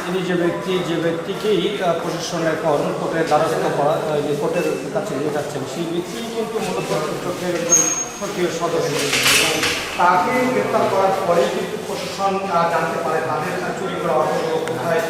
তিনি যে ব্যক্তিকেই প্রশাসনের পর কোর্টের দ্বারস্থ করা কোর্টের কাছে নিয়ে যাচ্ছেন সেই ব্যক্তি কিন্তু মূলত চোখের একজন সক্রিয় সদস্য এবং তাকে গ্রেপ্তার করার পরেই কিন্তু প্রশাসন জানতে পারে তাদের চুরি করা অর্থগুলো কোথায়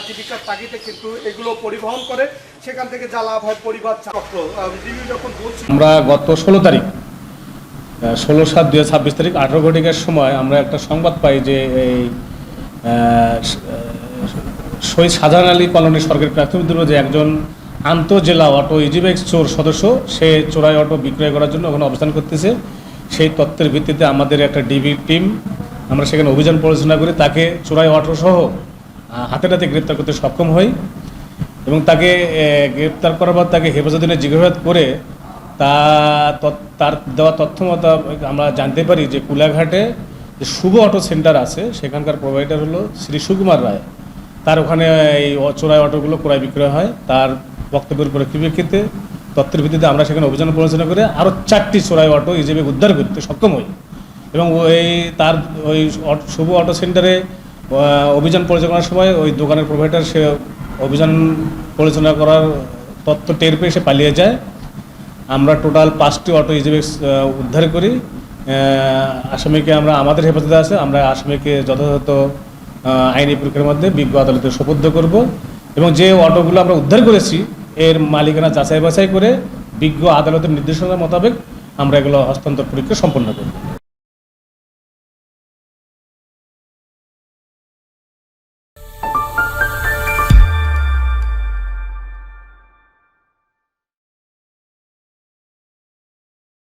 জীবিকার তাগিদে কিন্তু এগুলো পরিবহন করে সেখান থেকে যা লাভ হয় পরিবার চক্র যখন বলছি আমরা গত 16 তারিখ 16/7/2026 তারিখ 18 ঘটিকার সময় আমরা একটা সংবাদ পাই যে এই শহীদ শাহজাহান আলী কলোনি সরকারি প্রাথমিক বিদ্যালয়ে যে একজন আন্তঃজেলা অটো ইজিবাইক চোর সদস্য সে চোরাই অটো বিক্রয় করার জন্য ওখানে অবস্থান করতেছে। সেই তথ্যের ভিত্তিতে আমাদের একটা ডিবি টিম আমরা সেখানে অভিযান পরিচালনা করে তাকে চোরাই অটো সহ হাতে নাতে গ্রেপ্তার করতে সক্ষম হই এবং তাকে গ্রেপ্তার করার পর তাকে হেফাজতে জিজ্ঞাসাবাদ করে তার দেওয়া তথ্য মতো আমরা জানতে পারি যে কুলাঘাটে যে শুভ অটো সেন্টার আছে সেখানকার প্রোভাইডার হলো শ্রী সুকুমার রায়। তার ওখানে এই চোরাই অটোগুলো ক্রয় বিক্রয় হয়। তার বক্তব্যের পরিপ্রেক্ষিতে তথ্যের ভিত্তিতে আমরা সেখানে অভিযান পরিচালনা করে আরও 4টি চোরাই অটো হিসেবে উদ্ধার করতে সক্ষম হই এবং তার ওই শুভ অটো সেন্টারে অভিযান পরিচালনার সময় ওই দোকানের প্রোভাইডার সে অভিযান পরিচালনা করার তথ্য টের পেয়ে সে পালিয়ে যায়। আমরা টোটাল 5টি অটো হিসেবে উদ্ধার করি। আসামিকে আমরা আমাদের হেফাজতে আছে, আমরা আসামিকে যথাযথ আইনি প্রক্রিয়ার মধ্যে বিজ্ঞ আদালতে সোপর্দ করব এবং যে অটোগুলো আমরা উদ্ধার করেছি এর মালিকানা যাচাই বাছাই করে বিজ্ঞ আদালতের নির্দেশনা মোতাবেক আমরা এগুলো হস্তান্তর পরীক্ষা সম্পন্ন করব।